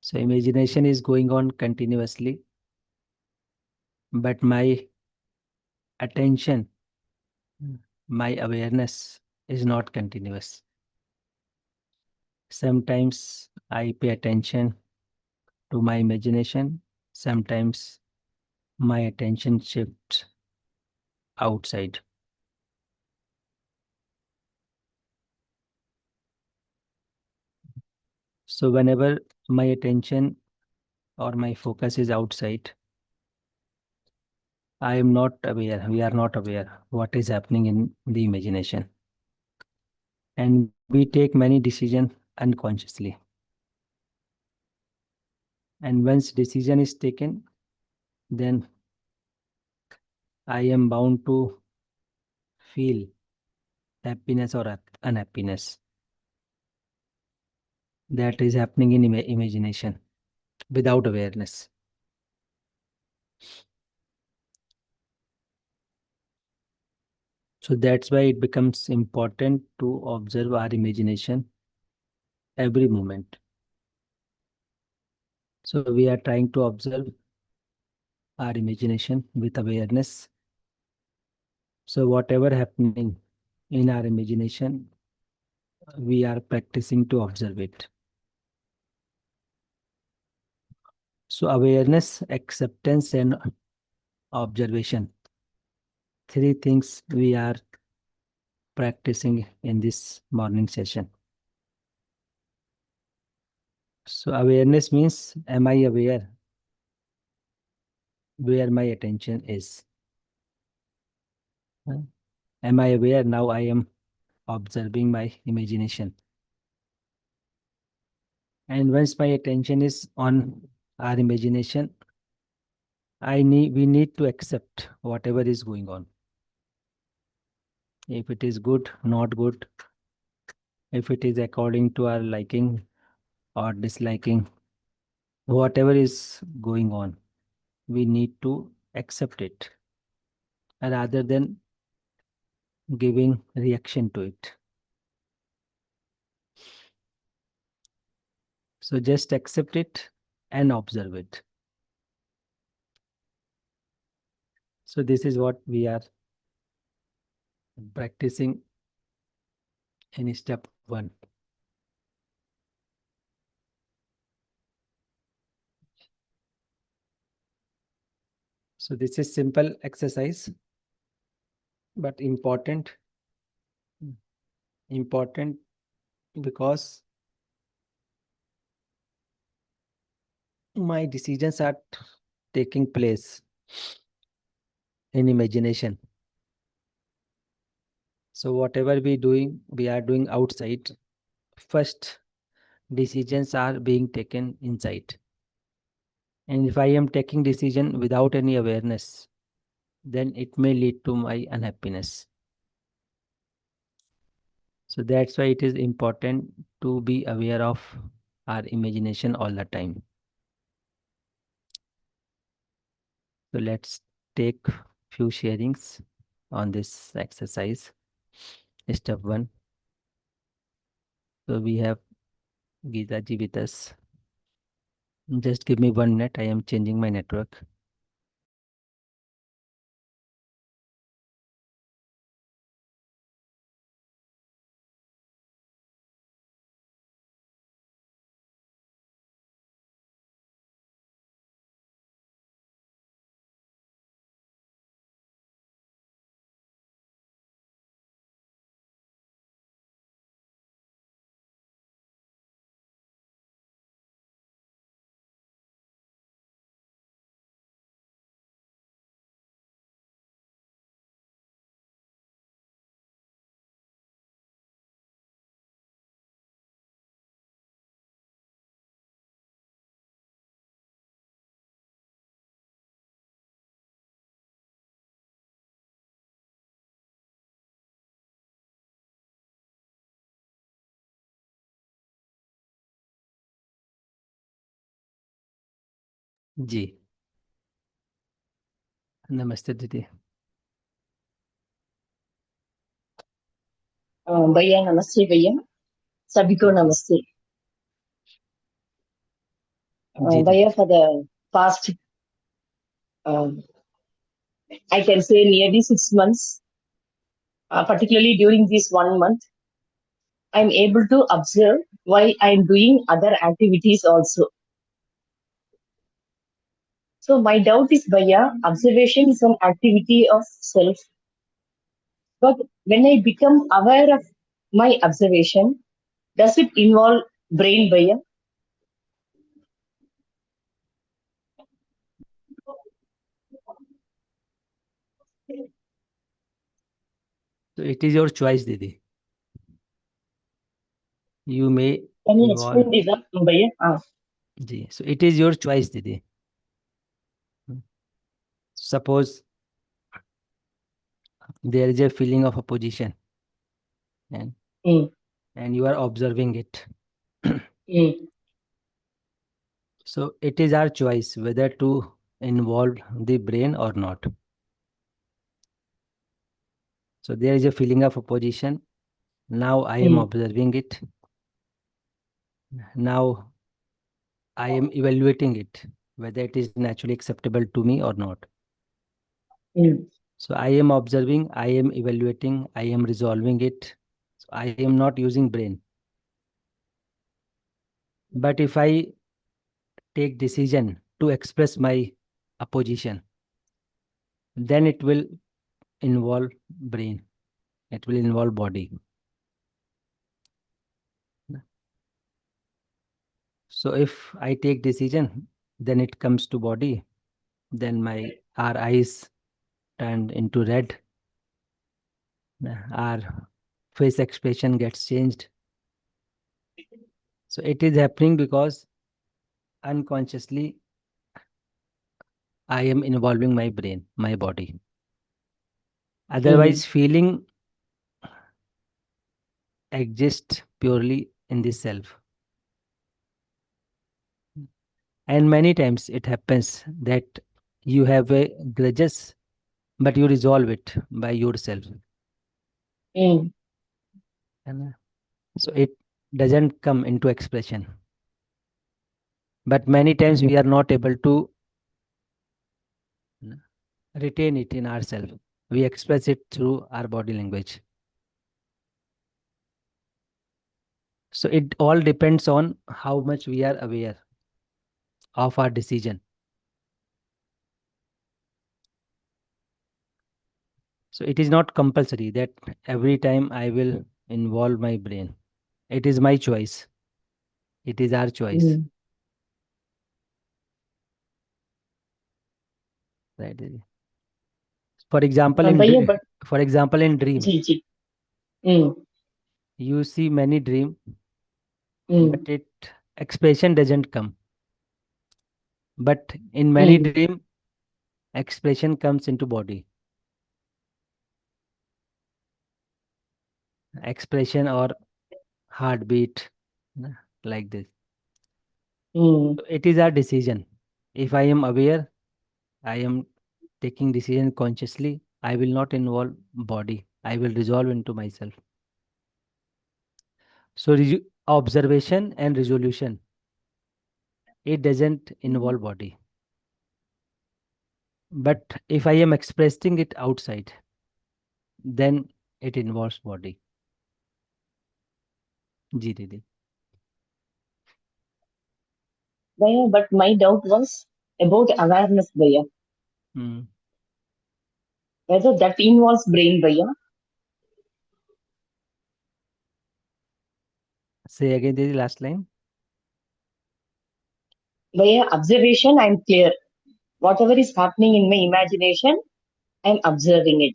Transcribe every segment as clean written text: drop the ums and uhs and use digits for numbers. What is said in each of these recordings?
So imagination is going on continuously, but my attention, my awareness is not continuous. Sometimes I pay attention to my imagination, sometimes my attention shifts outside. So whenever my attention or my focus is outside, I am not aware, we are not aware what is happening in the imagination. And we take many decisions unconsciously. And once decision is taken, then I am bound to feel happiness or unhappiness. That is happening in imagination without awareness. So that's why it becomes important to observe our imagination every moment. So we are trying to observe our imagination with awareness. So whatever happening in our imagination, we are practicing to observe it. So awareness, acceptance, and observation. Three things we are practicing in this morning session. So awareness means, am I aware where my attention is? Am I aware now I am observing my imagination? And once my attention is on our imagination, we need to accept whatever is going on. If it is good, not good, if it is according to our liking or disliking, whatever is going on, we need to accept it rather than giving reaction to it. So just accept it and observe it. So this is what we are practicing in step 1. So this is simple exercise, but important because my decisions are taking place in imagination. So whatever we are doing outside. First, decisions are being taken inside. And if I am taking decision without any awareness, then it may lead to my unhappiness. So that's why it is important to be aware of our imagination all the time. So let's take few sharings on this exercise. Step 1. So we have Geeta ji with us. Just give me 1 minute. I am changing my network. जी नमस्ते दीदी. भैया नमस्ते भैया, सभी को नमस्ते। जी दीदी. Bhaiya, for the past, uh, I can say nearly 6 months, particularly during this 1 month, I'm able to observe while I'm doing other activities also. So my doubt is, Bhaiya, observation is an activity of self, but when I become aware of my observation, does it involve brain, Bhaiya? So it is your choice, Didi. You may Can you involve. explain this, Bhaiya? Ji. So it is your choice, Didi. Hmm. Suppose there is a feeling of opposition, and Mm, you are observing it. mm, So it is our choice whether to involve the brain or not. So there is a feeling of opposition. Now I am mm, observing it. Now I am evaluating it, whether it is naturally acceptable to me or not. mm, So I am observing, I am evaluating, I am resolving it. So I am not using brain. But if I take decision to express my opposition, then it will involve brain. It will involve body. So if I take decision, then it comes to body. Then my our eyes turn into red. Our face expression gets changed. So it is happening because unconsciously I am involving my brain, my body. mm, Otherwise, feeling exists purely in the self. And many times it happens that you have a grudges, but you resolve it by yourself. mm, And so it doesn't come into expression. But many times we are not able to retain it in ourselves. We express it through our body language. So it all depends on how much we are aware of our decision. So it is not compulsory that every time I will involve my brain. It is my choice. It is our choice. mm. Right? For example, Bhaiya, but in dream, ji, ji. Mm, you see many dream, but mm, it expression doesn't come. But in many mm, dream, expression comes into body. Expression or heartbeat, na, like this. mm, So it is our decision. If I am aware, I am taking decision consciously. I will not involve body. I will resolve into myself. So observation and resolution, it doesn't involve body. But if I am expressing it outside, then it involves body. जी दीदी. Bhaiya, but my doubt was about awareness, Bhaiya. Hmm. Whether that involves brain, Bhaiya. Say again दीदी last line. Bhaiya, observation, I'm clear. Whatever is happening in my imagination, I'm observing it.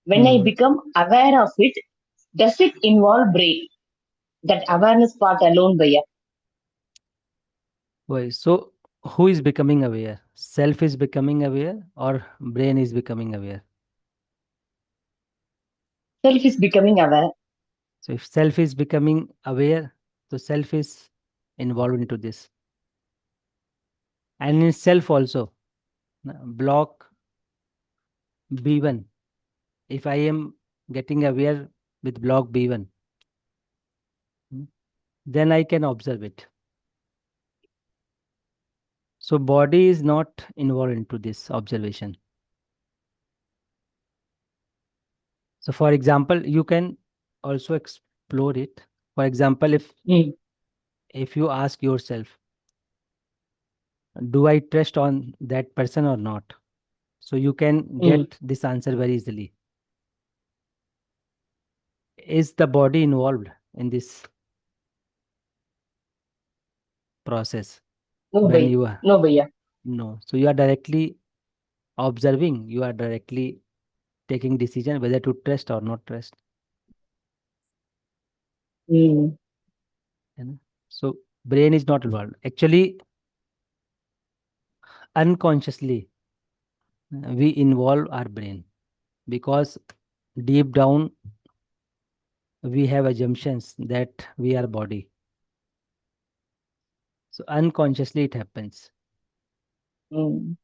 When I Hmm. become aware of it, does it involve brain? That awareness part alone, Bhaiya. Why? So who is becoming aware? Self is becoming aware or brain is becoming aware? Self is becoming aware. So if self is becoming aware, so self is involved into this. And in self also, block B1. If I am getting aware with block B1, then I can observe it. So body is not involved into this observation. So for example, you can also explore it. For example, mm, if you ask yourself, do I trust on that person or not? So you can mm. get this answer very easily. Is the body involved in this process No, when bhai. you are? No, bhaiya. No. So you are directly observing, you are directly taking decision whether to trust or not trust. Mm, You know? So brain is not involved. Actually, unconsciously, we involve our brain because deep down we have assumptions that we are body. So unconsciously it happens. mm,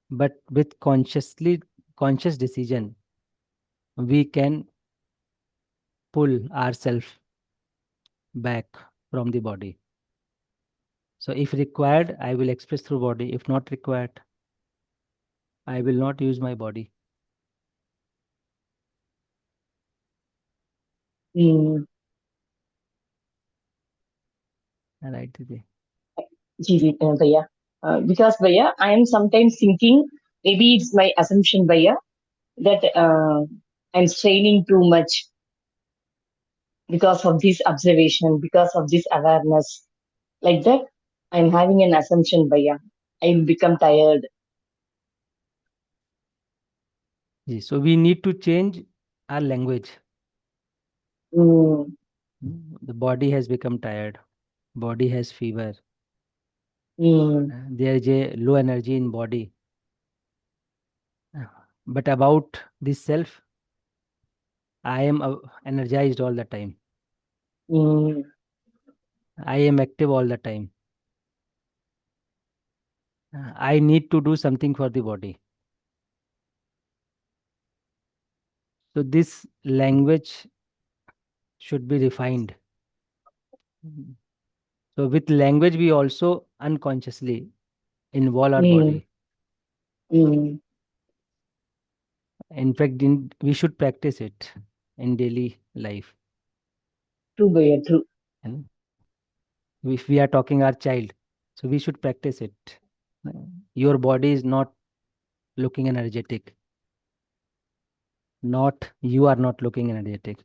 But with conscious decision, we can pull ourselves back from the body. So if required, I will express through body. If not required, I will not use my body. mm. Right, Didi? जी, जी, भैया. Because भैया, I am sometimes thinking, maybe it's my assumption, भैया, that I'm straining too much because of this observation, because of this awareness. Like that, I'm having an assumption, Bhaiya. I'll become tired. So we need to change our language. Mm, The body has become tired. Body has fever. mm, There is a low energy in body. Uh, But about this self, I am energized all the time. mm, I am active all the time. I need to do something for the body. So this language should be refined. Mm. So with language, we also unconsciously involve our mm, body. mm. In fact, we should practice it in daily life. True, Bhaiya, true. And if we are talking our child, so we should practice it. Your body is not looking energetic. Not you are not looking energetic.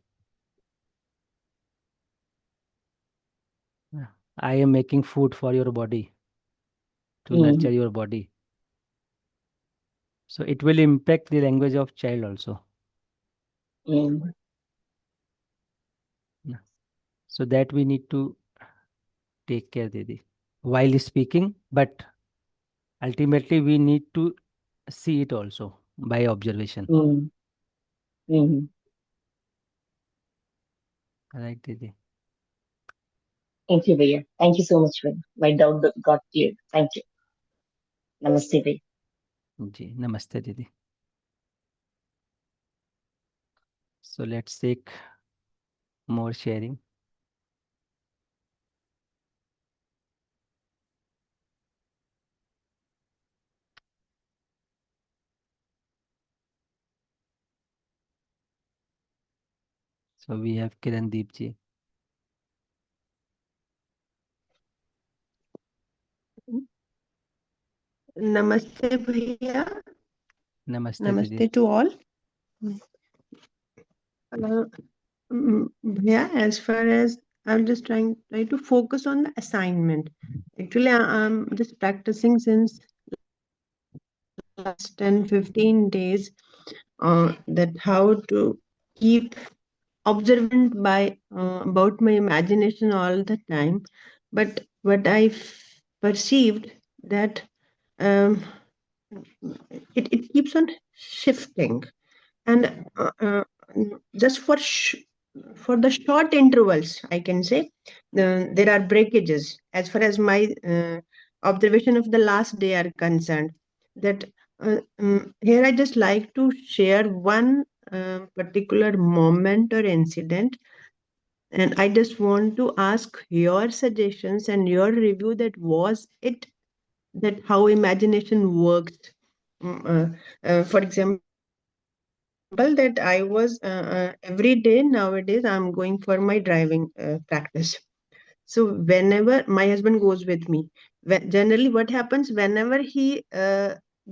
I am making food for your body to nurture Mm, your body. So it will impact the language of child also. mm, Yeah. So that we need to take care, Didi, while speaking, but ultimately we need to see it also by observation. mm, mm. Right, Didi? Thank you, Bhaiya. Thank you so much, Bhaiya. My doubt got clear. Thank you. Namaste, Bhaiya. जी नमस्ते दीदी. So let's take more sharing. So we have Kirandeep ji. Namaste, bhaiya. Namaste Namaste didi. to all. Bhaiya, as far as I'm just try to focus on the assignment. Actually, I'm just practicing since last 10-15 days that how to keep observant by about my imagination all the time. But what I perceived that um, it keeps on shifting and just for the short intervals I can say there are breakages as far as my observation of the last day are concerned that here I just like to share one particular moment or incident, and I just want to ask your suggestions and your review that was it that how imagination works. For example, that I was every day nowadays I'm going for my driving practice. So whenever my husband goes with me, generally what happens whenever he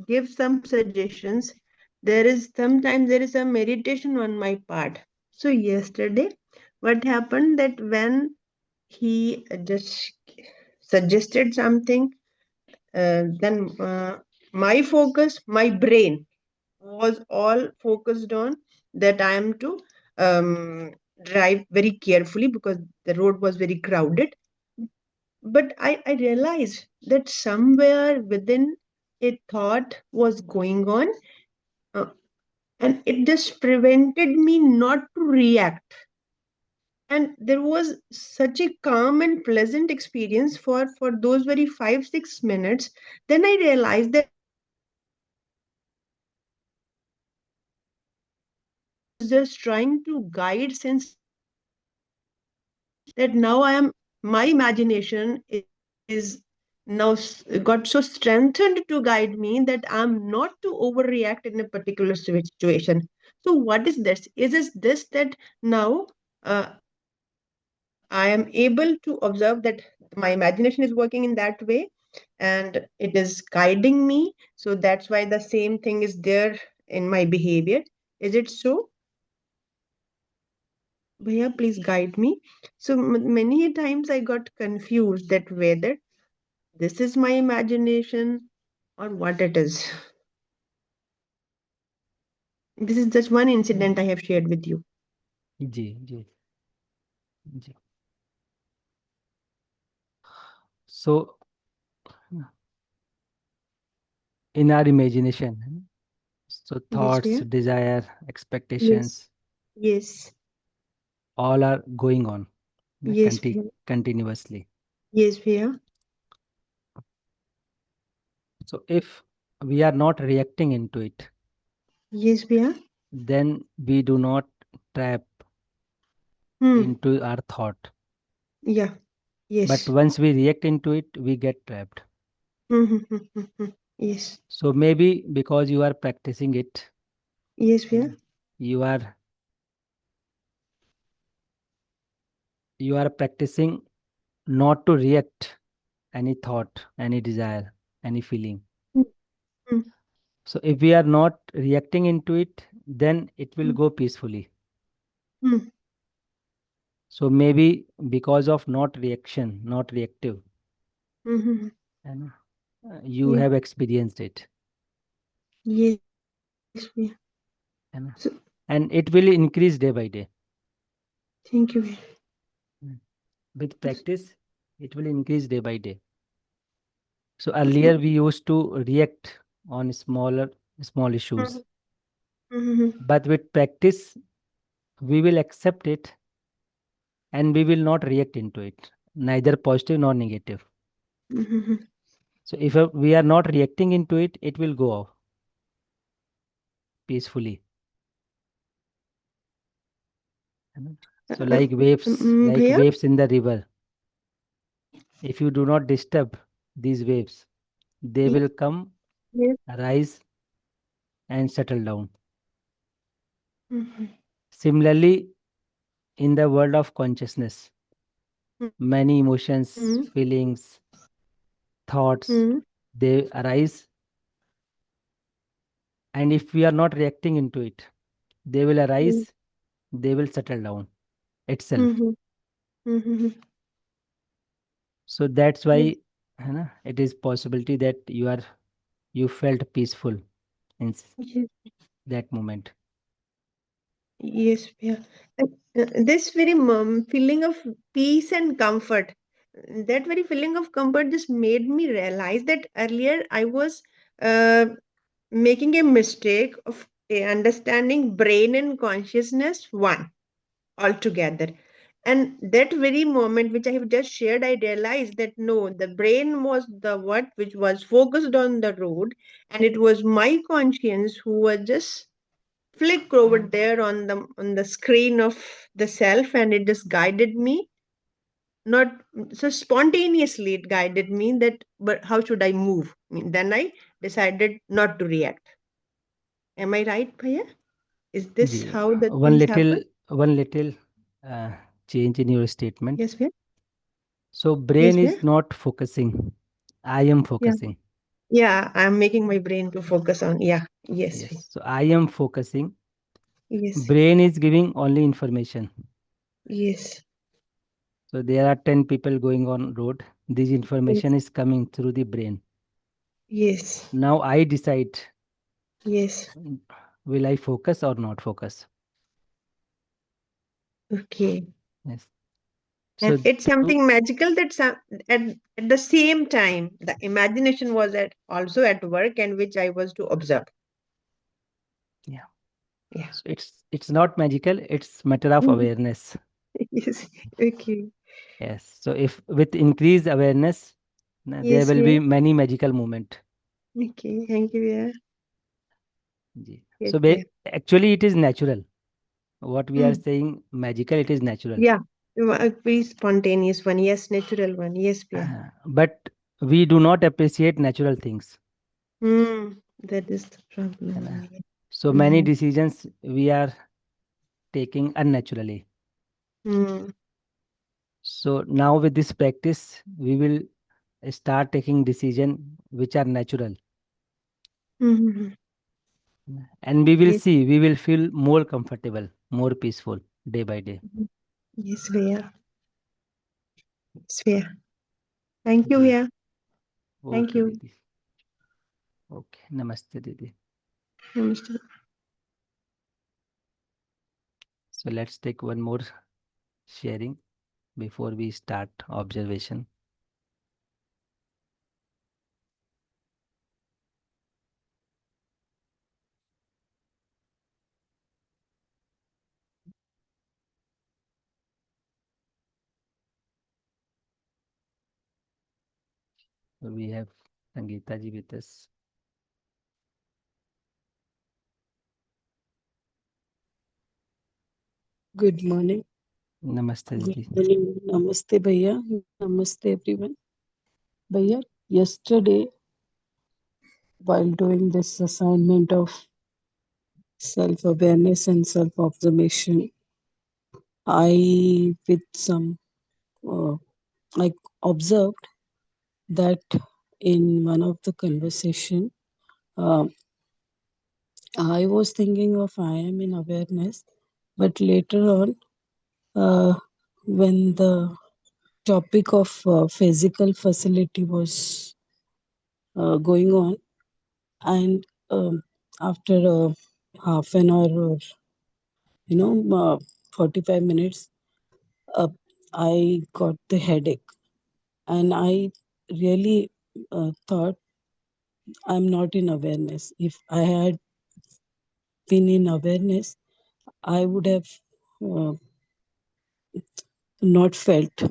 gives some suggestions, sometimes there is a meditation on my part. So yesterday, what happened that when he just suggested something, then my focus, my brain was all focused on that I am to drive very carefully because the road was very crowded. But I realized that somewhere within a thought was going on, uh, and it just prevented me not to react. And there was such a calm and pleasant experience for those very 5 6 minutes. Then I realized that was just trying to guide since last 5 6 minutes, that now I am, my imagination is now got so strengthened to guide me that I'm not to overreact in a particular situation. So what is this? Is this that now I am able to observe that my imagination is working in that way, and it is guiding me. So that's why the same thing is there in my behavior. Is it so? Bhaiya, please guide me. So many times I got confused that whether this is my imagination or what it is. This is just one incident I have shared with you. Ji ji ji. So in our imagination, so Yes, thoughts, Bhaiya. desire, Yes. expectations, Yes. all are going on Yes, Bhaiya. continuously. Yes, Bhaiya. So if we are not reacting into it, Yes, Bhaiya. then we do not trap Hmm. into our thought. Yeah. But Yes. once we react into it, we get trapped. Hmm, hmm, hmm, hmm, hmm. Yes. So maybe because you are practicing it, Yes, Bhaiya. you are you are practicing not to react any thought, any desire, any feeling. Hmm, hmm, So if we are not reacting into it, then it will hmm, go peacefully. hmm, So maybe because of not reaction, not reactive, hmm, hmm. and you Yeah. have experienced it, Yes, Bhaiya. So and it will increase day by day. thank you, Bhaiya. Mm. With practice, it will increase day by day. So So, earlier we used to react on small hmm, issues, hmm, hmm, but with practice we will accept it and we will not react into it, neither positive nor negative. hmm, hmm. So if we are not reacting into it, it will go off peacefully. है ना? So like Bhaiya? waves in the river. If you do not disturb these waves, they will come, Yes. rise, and settle down. Mhm. Similarly, in the world of consciousness, many Mhm. emotions, feelings, thoughts, Mhm. they arise, and if we are not reacting into it, they will Mhm. arise, they will settle down itself. Mhm. Mhm. So that's Yes. why है ना, it is possibility that you felt peaceful in Yes. that moment. Yes. Yeah. This very feeling of peace and comfort, that very feeling of comfort just made me realize that earlier I was uh, making a mistake of understanding brain and consciousness one altogether. And that very moment which I have just shared, I realized that no, the brain was the what which was focused on the road, and it was my conscience who was just flick over there on the screen of the self, and it just guided me not so spontaneously it guided me that, but how should I move? I mean, then I decided not to react. Am I right, Bhaiya? Is this ji, how the one things little happen? one little uh, change in your statement. Yes, Bhaiya. So Yes, brain Bhaiya. is not focusing. I am Yeah. focusing. Yeah, I'm making my brain to focus on. Yeah. Yes, Bhaiya. Yes. So I am focusing. Yes. Brain is giving only information. Yes. So there are 10 people going on road. This Yes. information is coming through the brain. Yes. Now I decide, Yes. will I focus or not focus? Okay. Yes. And So it's to something magical that at the same time the imagination was at also at work and which I was to observe. yeah. Yeah. So it's not magical, it's matter of Mhm. awareness. Yes. Okay. Yes. So if with increased awareness, there Yes, will Bhaiya. be many magical moment. Okay. Thank you, Bhaiya. Ji. Yes, So Bhaiya. actually it is natural. What we are Mm. saying magical, it is natural. Yeah. A very spontaneous one. Yes, natural one. Yes, Bhaiya. But we do not appreciate natural things. That is the है ना? problem. So many Mm-hmm. decisions we are taking unnaturally. Mm. So now with this practice, we will start taking decision which are natural, Mm-hmm. and we will Yes. see, we will feel more comfortable, more peaceful day by day. Mhm. Yes, Bhaiya. Yes, Bhaiya. Thank you, ji. Bhaiya. Thank okay you. Didi. Okay, namaste didi. Namaste. So let's take one more sharing before we start observation. We have Sangeeta ji with us. Good morning. Namaste Good didi. morning. Namaste, Bhaiya. Namaste, everyone. Bhaiya, yesterday, while doing this assignment of self awareness and self observation, I, with some, I observed that in one of the conversation, uh, I was thinking of I am in awareness, but later on, when the topic of physical facility was going on, and after half an hour or you know 45 minutes, I got the headache, and I really thought I'm not in awareness. If I had been in awareness, I would have uh, not felt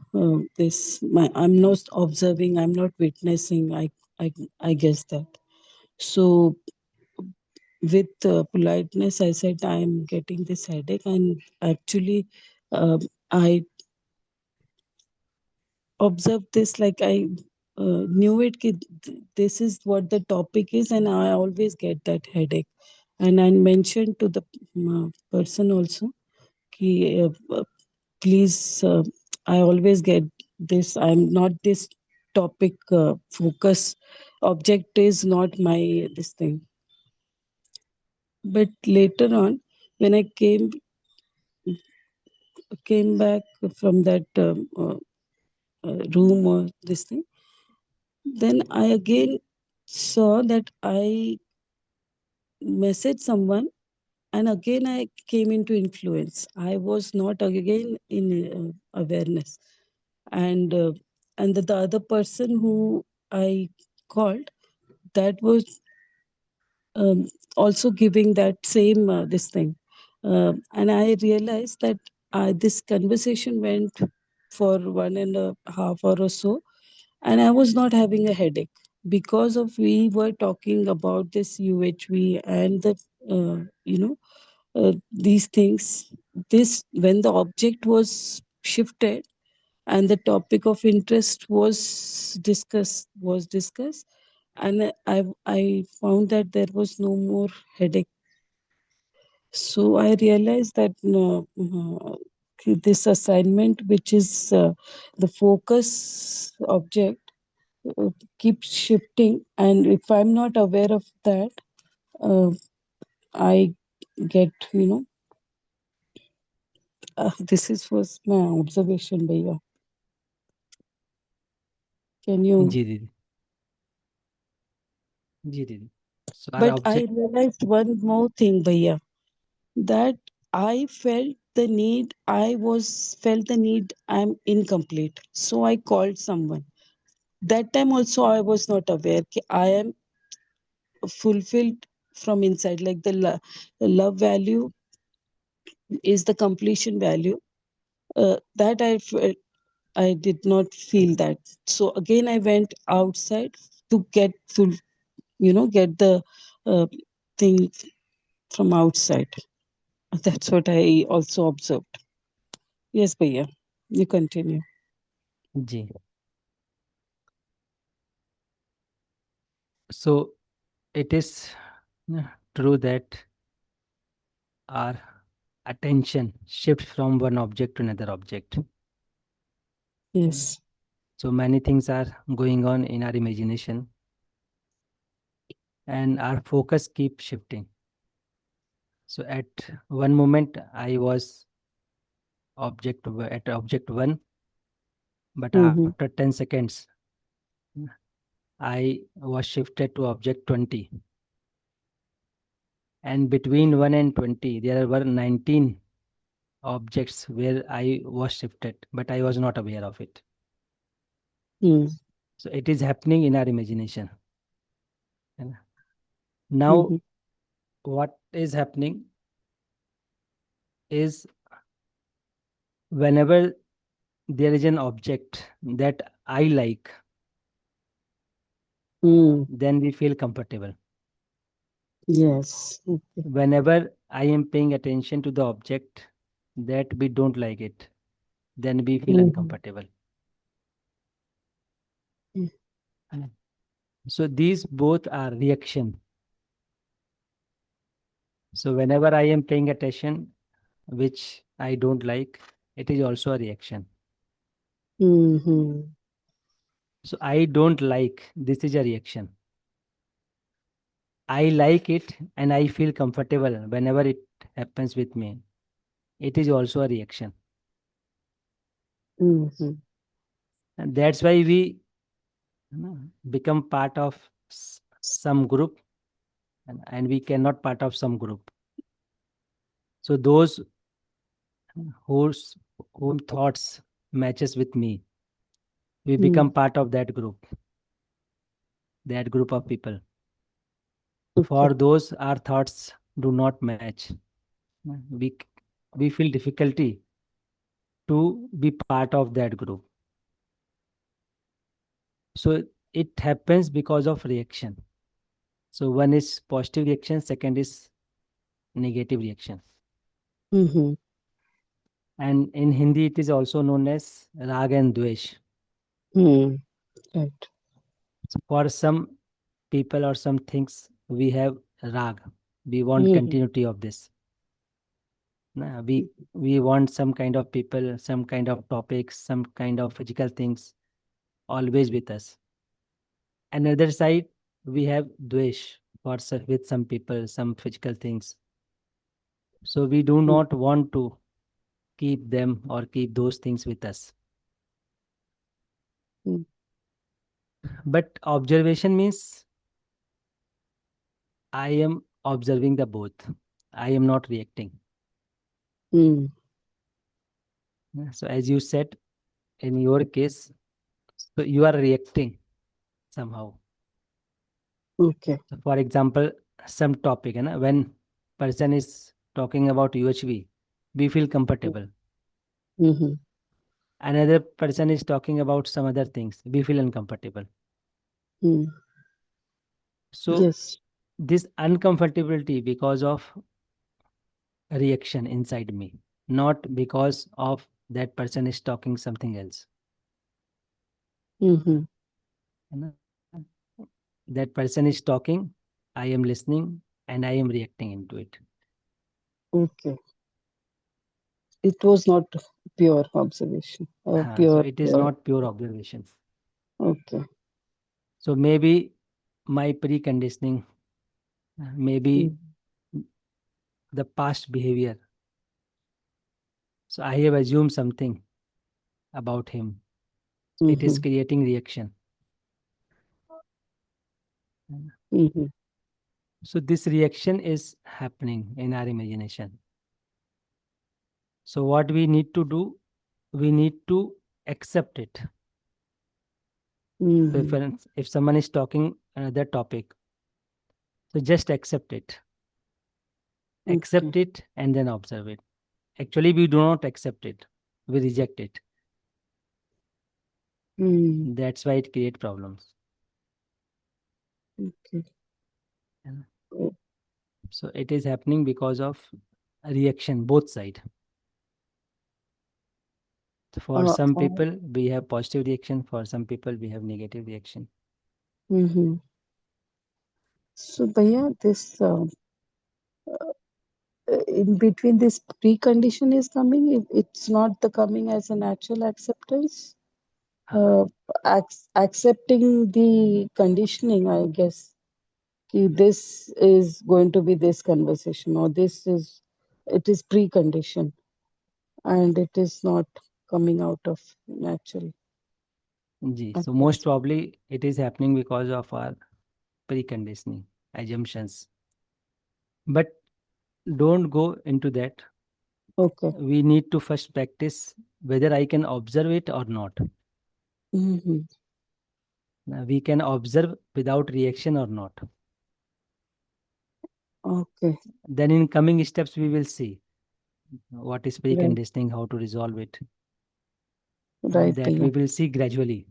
this. I'm not observing, I'm not witnessing. I guess that. So with politeness, I said I'm getting this headache, and actually, I observed this like I knew it. This is what the topic is, and I always get that headache. And I mentioned to the person also, ki, please, I always get this. I'm not this topic focus. Object is not my this thing. But later on, when I came back from that room or this thing, then I again saw that I messaged someone, and again I came into influence. I was not again in awareness, and the other person who I called, that was also giving that same this thing, and I realized that this conversation went for 1.5 hours or so, and I was not having a headache because of we were talking about this UHV and the these things. This when the object was shifted, and the topic of interest was discussed, and I found that there was no more headache. So I realized that this assignment, which is the focus object, keeps shifting, and if I'm not aware of that, uh, I get, this is was my observation, Bhaiya. Can you? जी दीदी, जी दीदी. So our But I object, realized one more thing, Bhaiya, that I felt the need I'm incomplete. So I called someone. That time also I was not aware that I am fulfilled from inside. Like the love value is the completion value. That I did not feel that. So again, I went outside to get the uh, thing from outside. That's what I also observed. Yes, Bhaiya, you continue. Ji. So it is true that our attention shifts from one object to another object. Yes. So many things are going on in our imagination, and our focus keeps shifting. So at one moment I was at object 1, but Mm-hmm. after 10 seconds I was shifted to object 20. And between 1 and 20 there were 19 objects where I was shifted, but I was not aware of it. Mm-hmm. So it is happening in our imagination. And now Mm-hmm. what is happening is, whenever there is an object that I like, Mm. then we feel comfortable. Yes. Okay. Whenever I am paying attention to the object that we don't like it, then we feel Mm-hmm. uncomfortable. Mm. So these both are reaction. So whenever I am paying attention, which I don't like, it is also a reaction. Mm-hmm. So I don't like, this is a reaction. I like it and I feel comfortable whenever it happens with me. It is also a reaction. Mm-hmm. And that's why we become part of some group, and we cannot part of some group. So those whose whom thoughts matches with me, we become part of that group of people. Okay. For those our thoughts do not match, we we feel difficulty to be part of that group. So it happens because of reaction. So one is positive reaction, second is negative reaction. Mm-hmm. And in Hindi it is also known as rag and dvesh. Mm. Right. So for some people or some things we have rag. We want Mm-hmm. continuity of this. We want some kind of people, some kind of topics, some kind of physical things always with us. Another side, we have dvesh with some people, some physical things. So we do not want to keep them or keep those things with us. Mm-hmm. But observation means I am observing the both. I am not reacting. Mm. So as you said, in your case, so you are reacting somehow. Okay. So for example, some topic, when person is talking about UHV, we feel comfortable. Mm-hmm. Another person is talking about some other things, we feel uncomfortable. Mm. So Yes. this uncomfortability because of reaction inside me, not because of that person is talking something else. Mm-hmm. है ना? That person is talking, I am listening, and I am reacting into it. Okay. It was not pure observation. So Pure. it is not pure observation. Okay. So maybe my preconditioning, maybe the past behavior. So I have assumed something about him. It is Mm-hmm. creating reaction. Mm-hmm. So this reaction is happening in our imagination. So what we need to do, we need to accept it. So Mm-hmm. if someone is talking another topic, so just accept it. Accept Okay. it and then observe it. Actually, we do not accept it. We reject it. Mm. That's why it creates problems. Okay. And Oh, so it is happening because of a reaction, both side. For uh, some uh, people, we have positive reaction. For some people, we have negative reaction. mm-hmm. So, Bhaiya, this in between this precondition is coming, it's not the coming as a natural acceptance. Uh, Accepting the conditioning, I guess. Ki this is going to be this conversation, or it is precondition, and it is not coming out of natural. So most probably it is happening because of our preconditioning, assumptions. But don't go into that. Okay. We need to first practice whether I can observe it or not. Mm-hmm. We can observe without reaction or not. Okay. Then in coming steps, we will see what is Right. preconditioning, how to resolve it. Right, That we Bhaiya. will see gradually.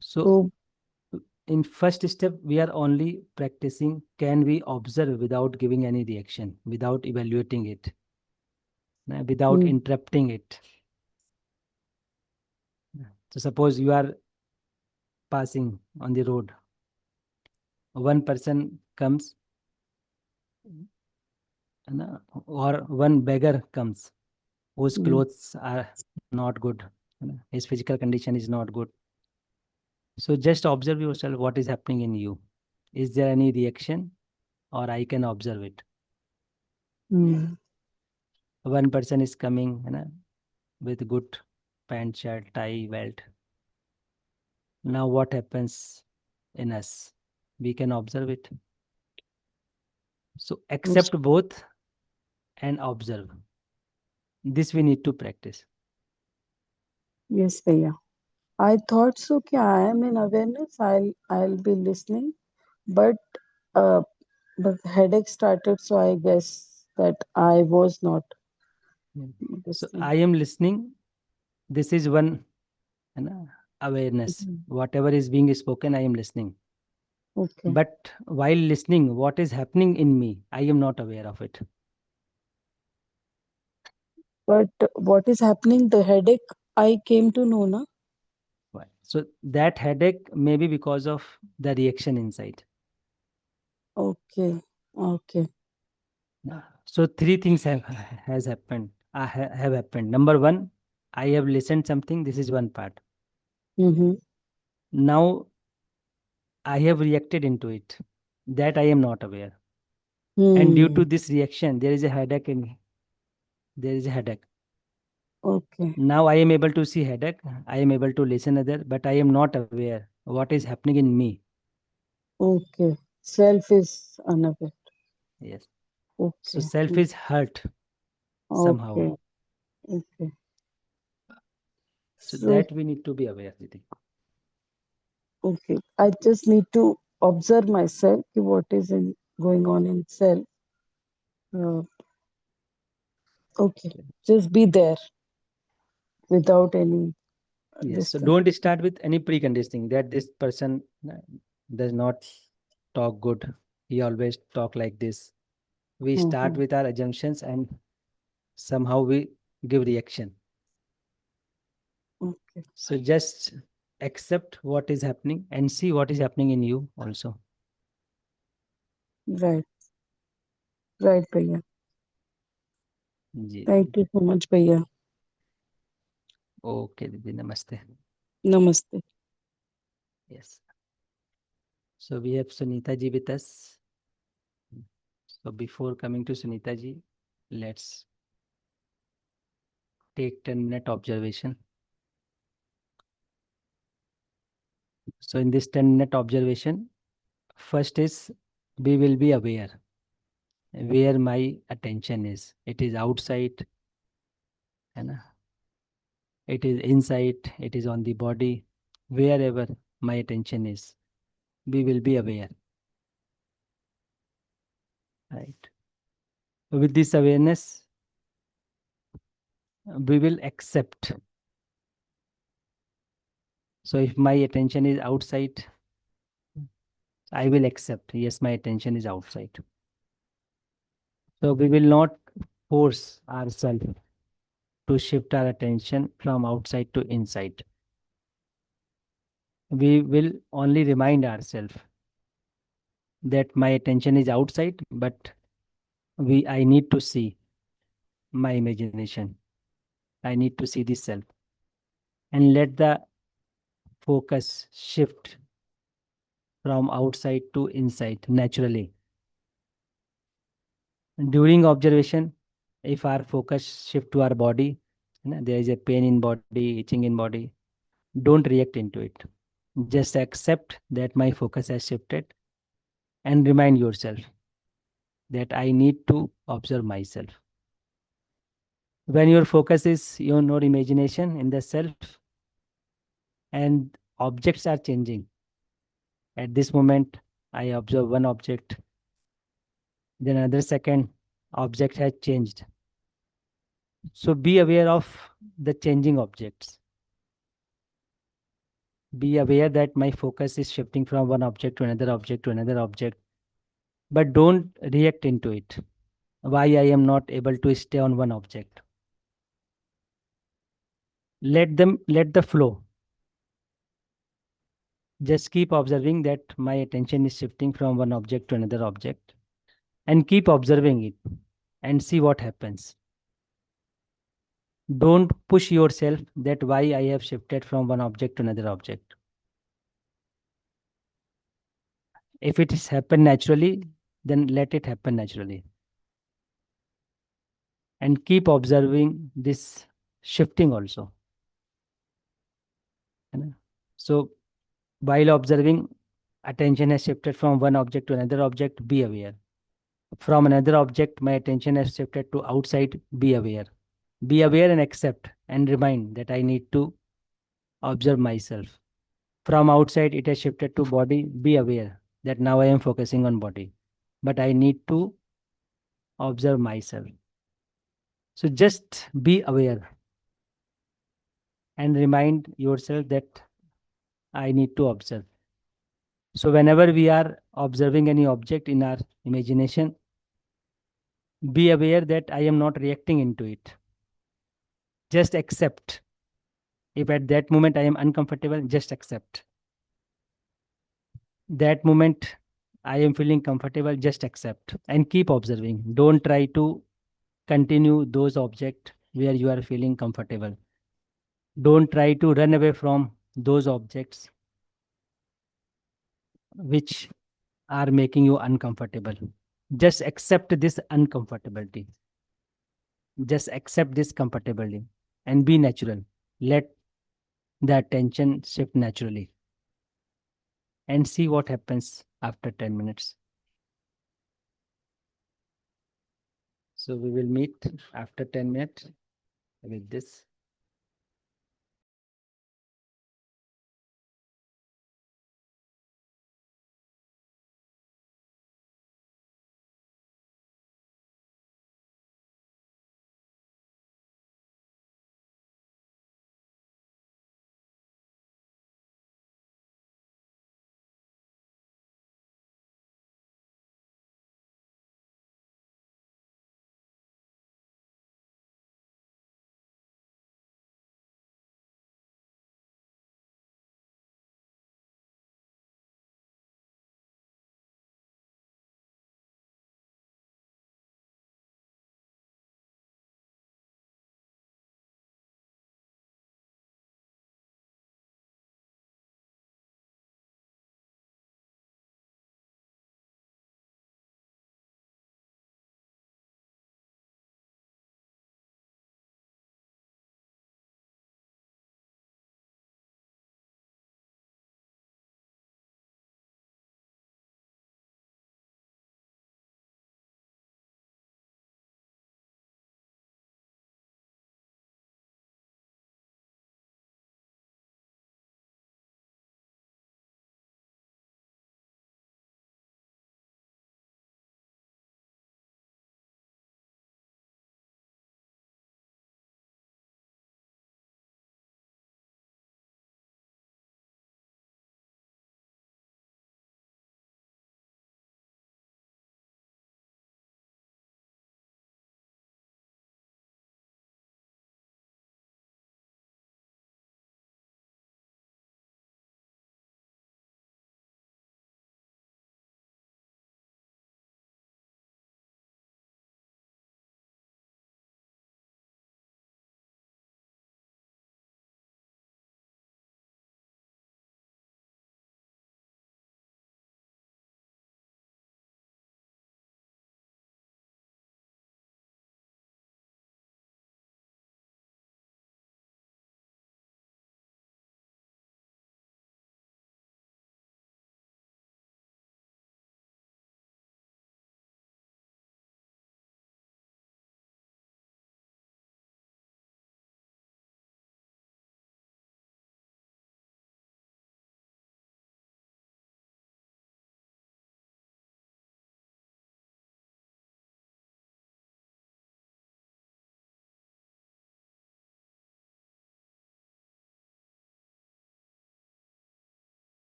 So So, in first step, we are only practicing can we observe without giving any reaction, without evaluating it, without mm, interrupting it. So suppose you are passing on the road, one person comes, or one beggar comes whose mm, clothes are not good, his physical condition is not good. So just observe yourself what is happening in you. Is there any reaction, or I can observe it? mm. One person is coming, with good pant, shirt, tie, belt. Now what happens in us? We can observe it. So Yes, accept both and observe. This we need to practice. yes, Bhaiya. I thought so. Ki I am in awareness. I'll be listening, but uh, the headache started, so I guess that I was not Mm. So listening. I am listening. This is one, awareness. Mhm. Whatever is being spoken, I am listening. Okay, But while listening, what is happening in me, I am not aware of it. but what is happening? The headache I came to know, na? Why? So that headache may be because of the reaction inside. Okay, okay. So three things has happened. Have happened. Number one, I have listened something. This is one part. Mm-hmm. Now I have reacted into it. That I am not aware. And due to Hmm. this reaction, there is a headache in me. There is a headache. Okay, Now I am able to see headache. I am able to listen other, but I am not aware what is happening in me. okay. Self is unaware. Yes. So Okay, self is hurt somehow. okay, okay. So So, that we need to be aware, Didi. okay. I just need to observe myself, ki what is going on in self. Uh, okay, just be there without any Yes. this So kind. don't start with any preconditioning that this person does not talk good. He always talk like this. We start Mm-hmm. with our assumptions and somehow we give reaction. Okay. So just accept what is happening and see what is happening in you also. Right. Right, भैया. जी Thank you so much, भैया. Okay दीदी नमस्ते. Namaste. Yes. So we have Sunita ji with us. So before coming to Sunita ji, let's take 10-minute observation. So in this 10-minute observation, first is we will be aware where my attention is. It is outside, है ना? It is inside, it is on the body, wherever my attention is, we will be aware. Right. With this awareness, we will accept. So if my attention is outside, I will accept, yes, my attention is outside. So we will not force ourselves to shift our attention from outside to inside. We will only remind ourselves that my attention is outside, but I need to see my imagination. I need to see this self and let the focus shift from outside to inside naturally. During observation, if our focus shift to our body, there is a pain in body, itching in body, don't react into it. Just accept that my focus has shifted and remind yourself that I need to observe myself. When your focus is your imagination in the self and objects are changing, at this moment, I observe one object, then another second, object has changed. So be aware of the changing objects. Be aware that my focus is shifting from one object to another object to another object, but don't react into it. Why I am not able to stay on one object? Let the flow. Just keep observing that my attention is shifting from one object to another object and keep observing it and see what happens. Don't push yourself that why I have shifted from one object to another object. If it is happen naturally, then let it happen naturally. And keep observing this shifting also. So while observing, attention has shifted from one object to another object, be aware. From another object, my attention has shifted to outside, be aware. Be aware and accept and remind that I need to observe myself. From outside, it has shifted to body, be aware that now I am focusing on body, but I need to observe myself. So just be aware and remind yourself that I need to observe. So whenever we are observing any object in our imagination, be aware that I am not reacting into it. Just accept. If at that moment I am uncomfortable, just accept. That moment I am feeling comfortable, just accept and keep observing. Don't try to continue those objects where you are feeling comfortable. Don't try to run away from those objects which are making you uncomfortable. Just accept this uncomfortability. Just accept this comfortably and be natural. Let the attention shift naturally and see what happens after 10 minutes. So we will meet after 10 minutes with this.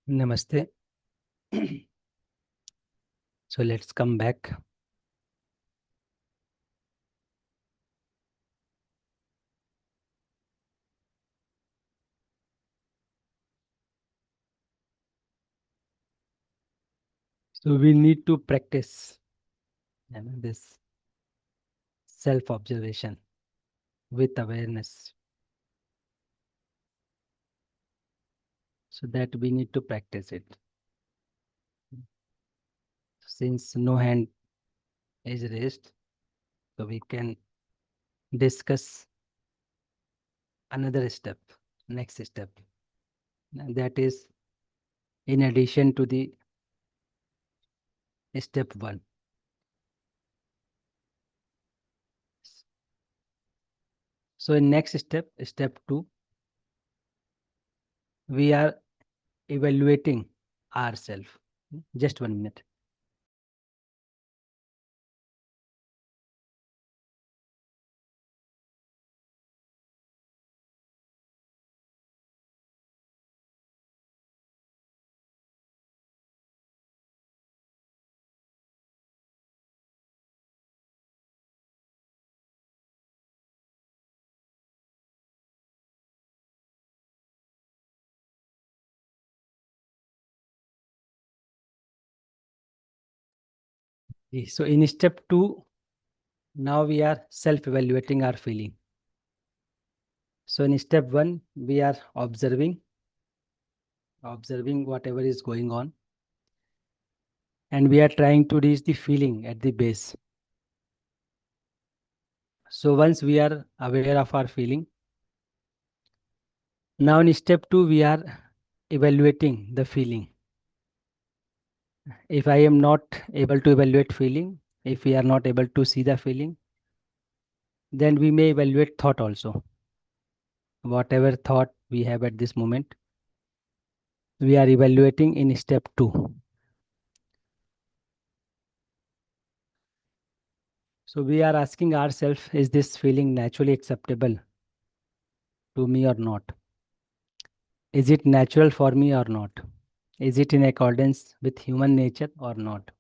Namaste. So let's come back. So we need to practice this self-observation with awareness. So that we need to practice it. Since no hand is raised, so we can discuss another step, next step. And that is in addition to the step 1. So in next step, step 2, we are evaluating ourselves. Just 1 minute. So in step 2, now we are self-evaluating our feeling. So in step 1, we are observing whatever is going on, and we are trying to reach the feeling at the base. So once we are aware of our feeling, now in step 2, we are evaluating the feeling. If I am not able to evaluate feeling, if we are not able to see the feeling, then we may evaluate thought also. Whatever thought we have at this moment, we are evaluating in step 2. So we are asking ourselves, is this feeling naturally acceptable to me or not? Is it natural for me or not? Is it in accordance with human nature or not?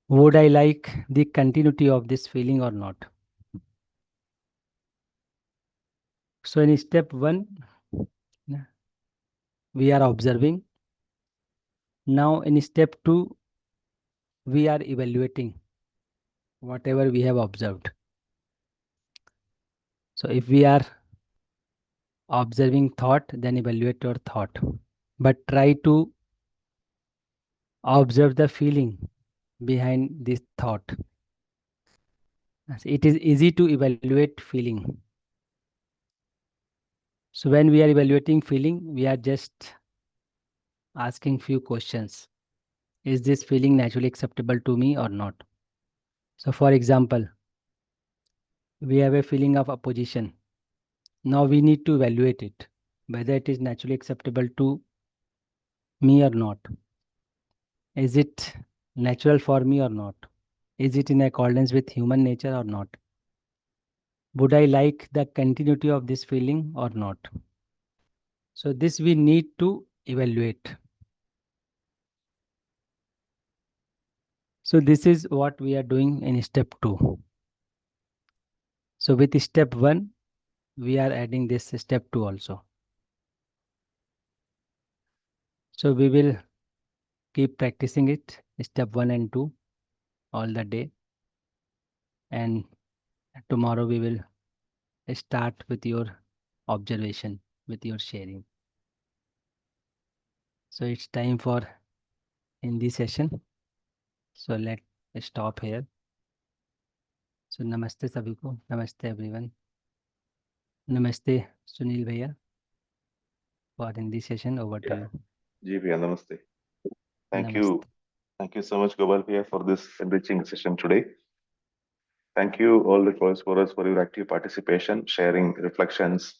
Would I like the continuity of this feeling or not? So in step 1, we are observing. Now in step 2, we are evaluating whatever we have observed. So if we are observing thought, then evaluate your thought. But try to observe the feeling behind this thought. It is easy to evaluate feeling. So when we are evaluating feeling, we are just asking few questions. Is this feeling naturally acceptable to me or not? So for example, we have a feeling of opposition. Now we need to evaluate it, whether it is naturally acceptable to me or not. Is it natural for me or not? Is it in accordance with human nature or not? Would I like the continuity of this feeling or not? So this we need to evaluate. So this is what we are doing in step 2. So with step 1, we are adding this step 2 also. So we will keep practicing it, step 1 and 2, all the day. And tomorrow we will start with your observation, with your sharing. So it's time for Hindi session. So let's stop here. So namaste sabhi ko, namaste everyone. Namaste Sunil Bhaiya for Hindi session. Over to you. Ji Bhaiya, namaste. Thank Namaste. you. Thank you so much, Gopal Bhaiya, for this enriching session today. Thank you, all the college forums, for your active participation, sharing reflections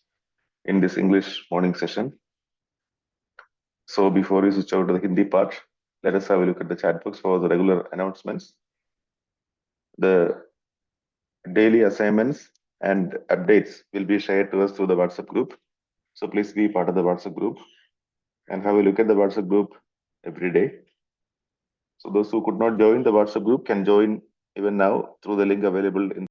in this English morning session. So before we switch out to the Hindi part, let us have a look at the chat box for the regular announcements. The daily assignments and updates will be shared to us through the WhatsApp group. So please be part of the WhatsApp group. and have a look at the WhatsApp group every day. So those who could not join the WhatsApp group can join even now through the link available in